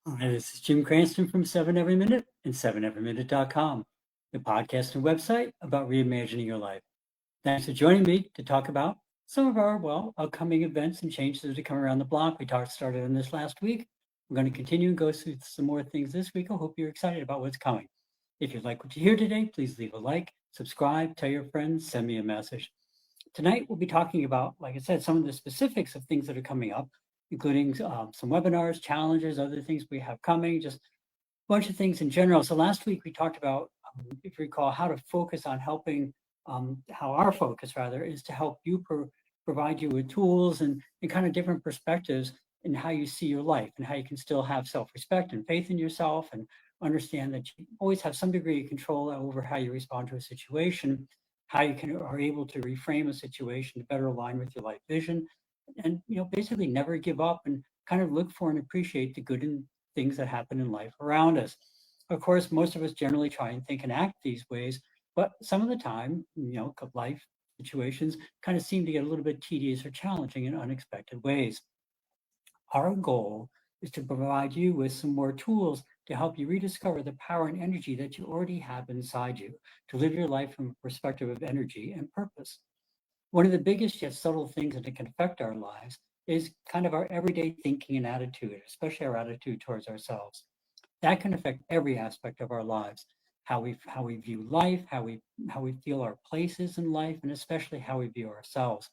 Hi, this is Jim Cranston from 7 Every Minute and 7everyminute.com, the podcast and website about reimagining your life. Thanks for joining me to talk about some of our, upcoming events and changes that are coming around the block. Started on this last week. We're going to continue and go through some more things this week. I hope you're excited about what's coming. If you like what you hear today, please leave a like, subscribe, tell your friends, send me a message. Tonight, we'll be talking about, like I said, some of the specifics of things that are coming up, including some webinars, challenges, other things we have coming, just a bunch of things in general. So last week we talked about, if you recall, how to focus on helping, how our focus rather is to help you provide you with tools and kind of different perspectives in how you see your life and how you can still have self-respect and faith in yourself and understand that you always have some degree of control over how you respond to a situation, how you are able to reframe a situation to better align with your life vision, and basically never give up and kind of look for and appreciate the good in things that happen in life around us. Of course, most of us generally try and think and act these ways, but some of the time, life situations kind of seem to get a little bit tedious or challenging in unexpected ways. Our goal is to provide you with some more tools to help you rediscover the power and energy that you already have inside you to live your life from a perspective of energy and purpose. One of the biggest yet subtle things that can affect our lives is kind of our everyday thinking and attitude, especially our attitude towards ourselves. That can affect every aspect of our lives, how we view life, how we feel our places in life, and especially how we view ourselves.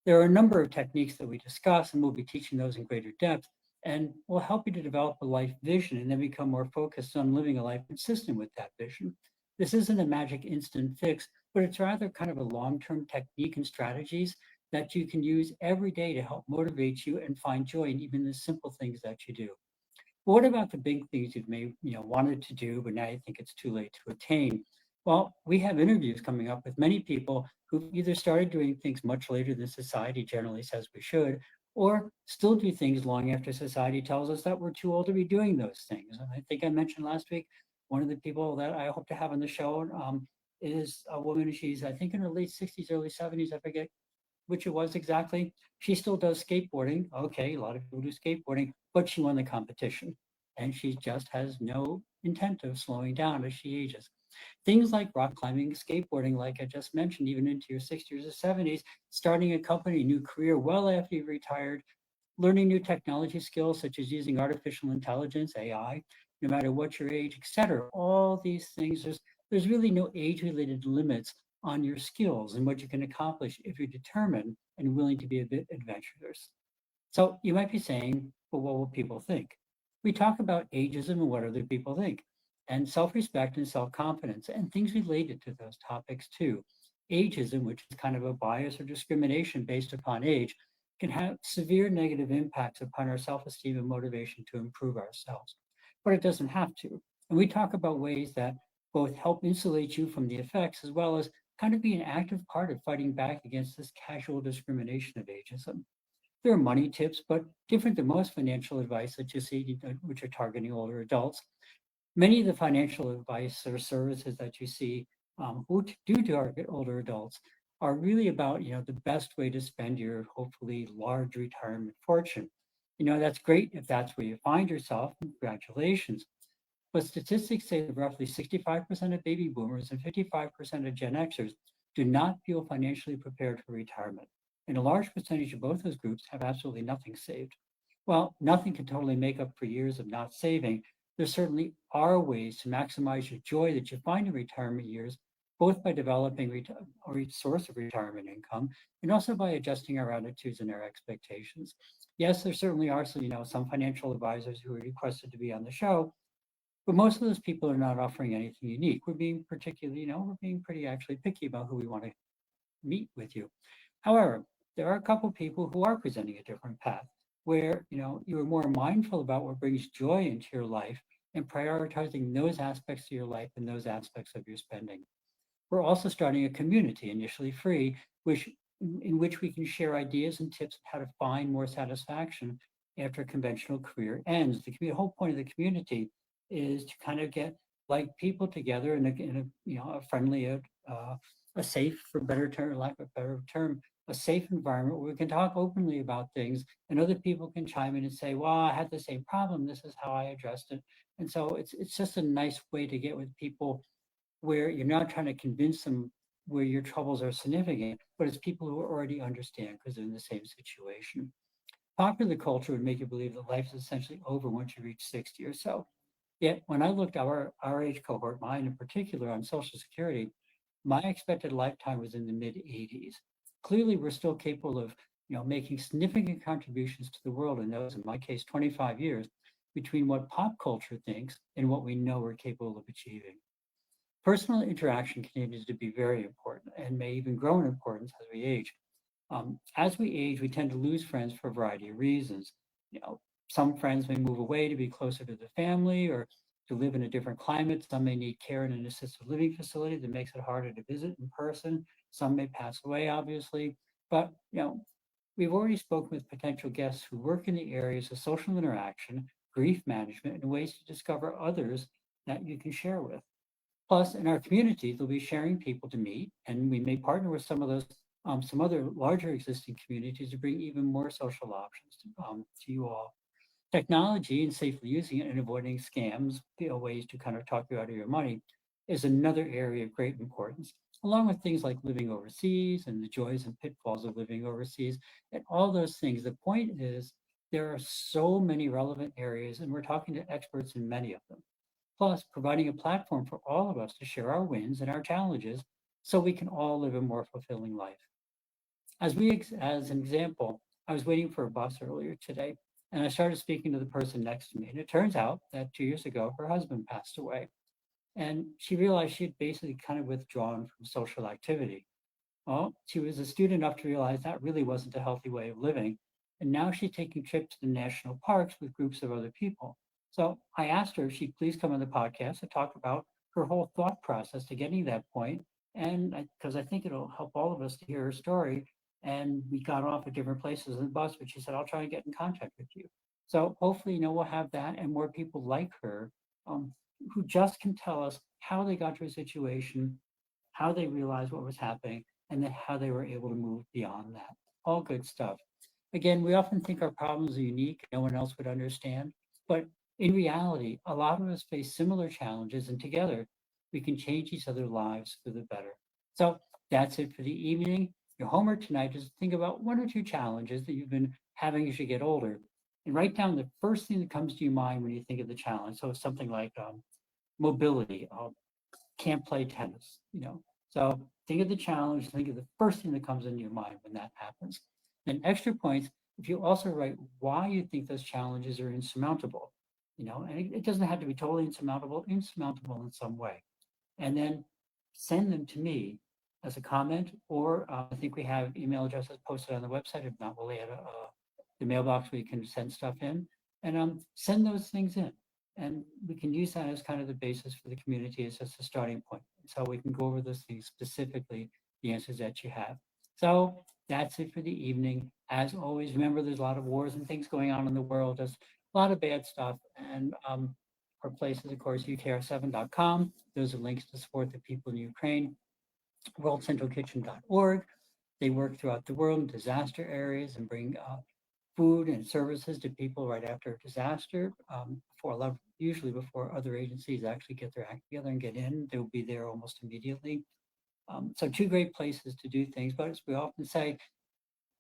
There are a number of techniques that we discuss, and we'll be teaching those in greater depth, and will help you to develop a life vision and then become more focused on living a life consistent with that vision. This isn't a magic instant fix, but it's rather kind of a long-term technique and strategies that you can use every day to help motivate you and find joy in even the simple things that you do. But what about the big things you've wanted to do, but now you think it's too late to attain? Well, we have interviews coming up with many people who've either started doing things much later than society generally says we should, or still do things long after society tells us that we're too old to be doing those things. And I think I mentioned last week, one of the people that I hope to have on the show is a woman. She's, I think, in her late 60s, early 70s. I forget which it was exactly. She still does skateboarding. Okay, a lot of people do skateboarding, but she won the competition. And she just has no intent of slowing down as she ages. Things like rock climbing, skateboarding, like I just mentioned, even into your 60s or 70s, starting a company, new career well after you've retired, learning new technology skills such as using artificial intelligence, AI, no matter what your age, etc. All these things, there's really no age-related limits on your skills and what you can accomplish if you're determined and willing to be a bit adventurous. So you might be saying, well, what will people think? We talk about ageism and what other people think, and self-respect and self-confidence, and things related to those topics too. Ageism, which is kind of a bias or discrimination based upon age, can have severe negative impacts upon our self-esteem and motivation to improve ourselves. But it doesn't have to. And we talk about ways that both help insulate you from the effects as well as kind of be an active part of fighting back against this casual discrimination of ageism. There are money tips, but different than most financial advice that you see, which are targeting older adults. Many of the financial advice or services that you see who do target older adults are really about the best way to spend your hopefully large retirement fortune. That's great if that's where you find yourself. Congratulations. But statistics say that roughly 65% of baby boomers and 55% of Gen Xers do not feel financially prepared for retirement. And a large percentage of both those groups have absolutely nothing saved. Well, nothing can totally make up for years of not saving. There certainly are ways to maximize your joy that you find in retirement years, both by developing a source of retirement income and also by adjusting our attitudes and our expectations. Yes, there certainly are some financial advisors who are requested to be on the show, but most of those people are not offering anything unique. We're being particularly, we're being pretty actually picky about who we want to meet with you. However, there are a couple of people who are presenting a different path where, you're more mindful about what brings joy into your life and prioritizing those aspects of your life and those aspects of your spending. We're also starting a community, initially free, which in which we can share ideas and tips on how to find more satisfaction after a conventional career ends. The whole point of the community is to kind of get like people together in a friendly, a safe, for better term, lack of a better term, a safe environment where we can talk openly about things and other people can chime in and say, well, I had the same problem. This is how I addressed it. And so it's just a nice way to get with people where you're not trying to convince them where your troubles are significant, but it's people who already understand because they're in the same situation. Popular culture would make you believe that life is essentially over once you reach 60 or so. Yet, when I looked at our age cohort, mine in particular, on Social Security, my expected lifetime was in the mid 80s. Clearly, we're still capable of, making significant contributions to the world in those, in my case, 25 years between what pop culture thinks and what we know we're capable of achieving. Personal interaction continues to be very important and may even grow in importance as we age. As we age, we tend to lose friends for a variety of reasons. You know, some friends may move away to be closer to the family or to live in a different climate. Some may need care in an assisted living facility that makes it harder to visit in person. Some may pass away, obviously. But, we've already spoken with potential guests who work in the areas of social interaction, grief management, and ways to discover others that you can share with. Plus, in our community, there'll be sharing people to meet, and we may partner with some other larger existing communities to bring even more social options to you all. Technology and safely using it and avoiding scams, ways to kind of talk you out of your money, is another area of great importance, along with things like living overseas and the joys and pitfalls of living overseas, and all those things. The point is, there are so many relevant areas, and we're talking to experts in many of them. Plus, providing a platform for all of us to share our wins and our challenges so we can all live a more fulfilling life. As an example, I was waiting for a bus earlier today and I started speaking to the person next to me. And it turns out that 2 years ago, her husband passed away. And she realized she had basically kind of withdrawn from social activity. Well, she was astute enough to realize that really wasn't a healthy way of living. And now she's taking trips to the national parks with groups of other people. So I asked her if she'd please come on the podcast to talk about her whole thought process to getting to that point. And because I think it'll help all of us to hear her story. And we got off at different places in the bus, but she said, I'll try and get in contact with you. So hopefully, we'll have that and more people like her um, who just can tell us how they got to a situation, how they realized what was happening, and then how they were able to move beyond that. All good stuff. Again, we often think our problems are unique, no one else would understand. But in reality, a lot of us face similar challenges, and together we can change each other's lives for the better. So that's it for the evening. Your homework tonight is to think about one or two challenges that you've been having as you get older and write down the first thing that comes to your mind when you think of the challenge. So it's something like mobility, can't play tennis, So think of the challenge, think of the first thing that comes into your mind when that happens. And extra points if you also write why you think those challenges are insurmountable, and it doesn't have to be totally insurmountable in some way. And then send them to me as a comment, or I think we have email addresses posted on the website. If not, we'll add the mailbox where you can send stuff in and send those things in. And we can use that as kind of the basis for the community as just a starting point. So we can go over those things specifically, the answers that you have. So that's it for the evening. As always, remember there's a lot of wars and things going on in the world. There's a lot of bad stuff. And our place is, of course, ukr7.com. Those are links to support the people in Ukraine. WorldCentralKitchen.org. They work throughout the world in disaster areas and bring food and services to people right after a disaster. Usually before other agencies actually get their act together and get in, they'll be there almost immediately. So two great places to do things. But as we often say,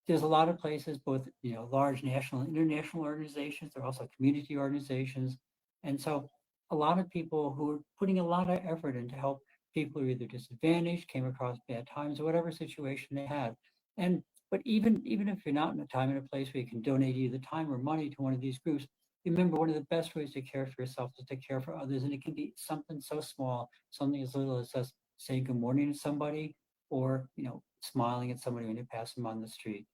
there's a lot of places, both large national and international organizations. There are also community organizations, and so a lot of people who are putting a lot of effort in to help people who are either disadvantaged, came across bad times, or whatever situation they had. And but even if you're not in a time and a place where you can donate either time or money to one of these groups, remember one of the best ways to care for yourself is to care for others, and it can be something so small, something as little as just saying good morning to somebody, or smiling at somebody when you pass them on the street.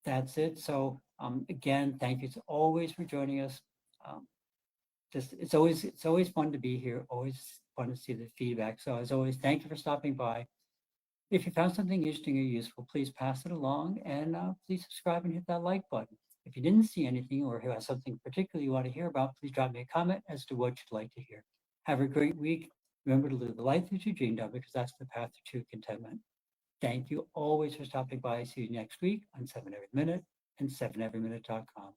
That's it. So again, thank you as always for joining us. Um, just it's always fun to be here. Always fun to see the feedback. So as always, thank you for stopping by. If you found something interesting or useful, please pass it along and please subscribe and hit that like button. If you didn't see anything or have something particular you want to hear about, please drop me a comment as to what you'd like to hear. Have a great week. Remember to live the life that you dreamed of because that's the path to true contentment. Thank you always for stopping by. See you next week on 7 Every Minute and 7everyminute.com.